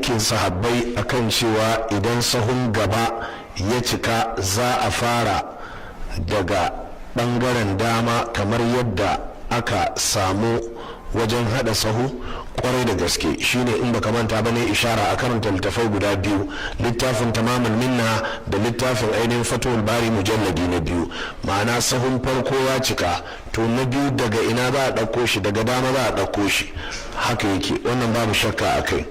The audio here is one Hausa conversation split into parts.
aikin sahabbai akan cewa idan sahun gaba ya cika za a fara daga bangaren dama kamar yadda aka samu wajen hada sahu kwarai da gaske shine in baka manta bane ishara a karanta littafai guda biyu, littafin tamamul minna da littafin ainihin fatul bari mujalladi na biyu. Ma'ana sahun farko ya cika, to na biyu daga ina za a ɗauko shi, daga dama za a ɗauko shi, haka yake, wannan babu shakka a kai.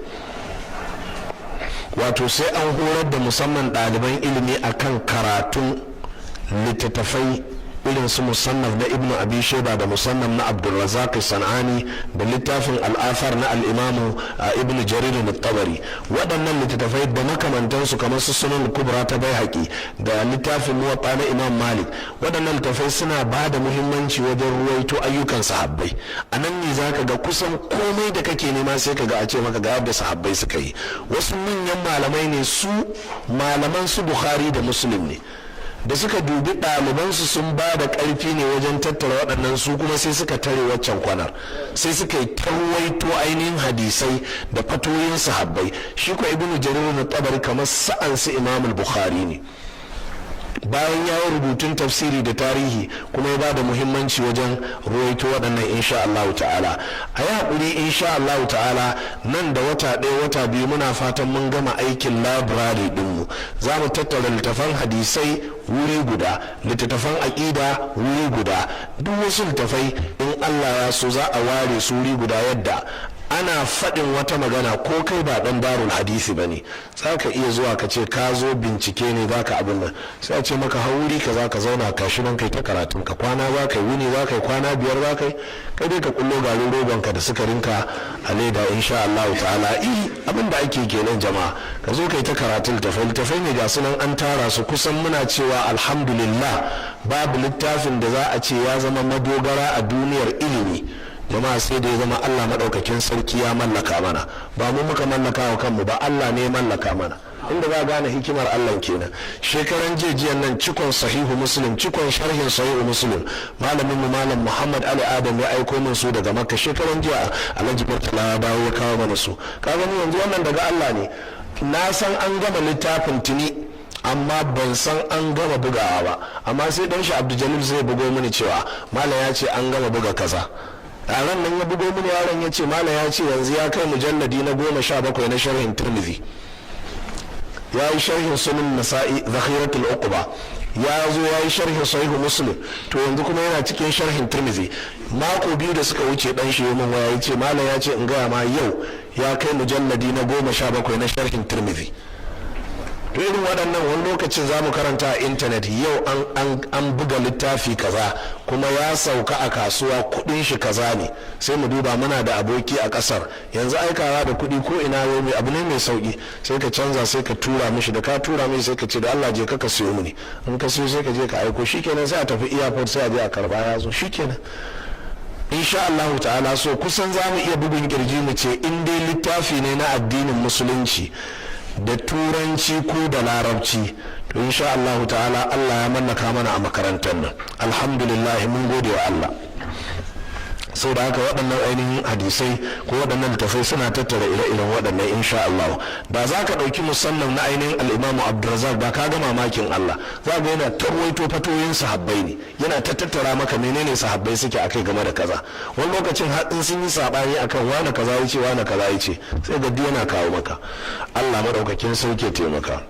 Wato sai an horar da musamman ɗaliban ilimi akan karatun littattafai irin su musannaf na ibnu abi shayba da musannaf na abdulrazak sanani da littafin al'afar na al'imamu ibnu jarir al-tabari. waɗannan littattafai da makamantansu kamar su sunan kubra ta baihaqi da littafin muwatta na imam malik, waɗannan littattafai suna ba da muhimmanci wajen ruwaito ayyukan sahabbai. a nan ne zaka ga kusan komai da kake nema sai ka ga a ce maka ga yadda sahabbai suka yi. wasu manyan malamai ne, su malaman su bukhari da muslim ne, da suka dubi ɗalibansu sun ba da ƙarfi ne wajen tattara waɗannan, su kuma sai suka tare waccan kwanar, sai suka yi tarwaito ainihin hadisai da fatoyin sahabbai. shi ko ibnu jarir na tabari kamar sa'an su imam bukhari ne, bayan ya yi rubutun tafsiri da tarihi kuma ya ba da muhimmanci wajen ruwaito waɗannan insha Allah ta'ala. a yi haƙuri insha Allah ta'ala, nan da wata ɗaya wata biyu muna fatan mun gama aikin labirari ɗinmu. za mu tattara littafan hadisai wuri guda, littattafan aƙida wuri guda, duk wasu littafai in Allah ya so za a ware su wuri guda yadda ana faɗin wata magana ko kai ba ɗan darul hadisi ba ne, za ka iya zuwa ka ce ka zo bincike ne za ka abin nan, sai a ce maka hauri ka za ka zauna ka shi nan kai ta karatun ka, kwana za ka yi, wuni za ka yi, kwana biyar za ka yi, kai dai ka kullo garin rogon ka da sukarinka a leda insha Allah ta'ala. abin da ake kenan jama'a, ka zo kai ta karatun littafai ne ga sunan an tara su, kusan muna cewa alhamdulillah babu littafin da za a ce ya zama madogara a duniyar ilimi jama'a sai da ya zama Allah madaukakin sarki ya mallaka mana, ba mu muka mallaka wa kanmu ba, Allah ne ya mallaka mana. inda za gane hikimar Allah kenan. shekaran jiyan nan cikon sahihu muslim, cikon sharhin sahihu muslim, malamin mu malam Muhammad Ali Adam ya aiko min su daga Makka. shekaran jiya Alhaji Murtala ya dawo ya kawo mana su. ka gani yanzu wannan daga Allah ne. na san an gama littafin tuni amma ban san an gama bugawa ba, amma sai dan shi Abdul Jalil zai bugo mini cewa malam ya ce an gama buga kaza. ran nan ya bugo mini yaron ya ce malam ya ce yanzu ya kai mujalladi na 17 na sharhin Tirmidhi, ya yi sharhin sunan Nasa'i Zakhiratul Uqba, ya zo ya yi sharhin Sahihu Muslim, to yanzu kuma yana cikin sharhin Tirmidhi. mako biyu da suka wuce dan shi min waya ya ce malam ya ce in gaya ma yau ya kai mujalladi na 17 na sharhin Tirmidhi. to irin waɗannan wani lokacin za mu karanta a intanet yau an buga littafi kaza kuma ya sauka a kasuwa kudin shi kaza ne, sai mu duba muna da aboki a ƙasar yanzu aikawa da kudi ko ina mai abu ne mai sauki, sai ka canza sai ka tura mishi, da ka tura mishi sai ka ce da Allah je ka siyo mini, in ka siyo sai ka je ka aiko, shikenan sai a tafi airport sai a je a karba ya zo shikenan insha Allah ta'ala. so kusan za mu iya bugun kirji mu ce in dai littafi ne na addinin musulunci da turanci ko da larabci, to insha Allah ta'ala Allah ya mallaka mana a makarantar nan, alhamdulillah mun gode wa Allah. sau da haka waɗannan ainihin hadisai ko waɗannan littafai suna tattara ire-iren waɗannan insha Allah. da za ka ɗauki musamman na ainihin al'imamu Abdurrazzaq da ka ga mamakin Allah, za ga yana tarwaito fatoyin sahabbai ne, yana ta tattara maka menene sahabbai suke akai game da kaza. wani lokacin haɗin sun yi saɓani akan wane kaza yace wane kaza yace, sai ga yana kawo maka. Allah madaukakin sauke taimaka.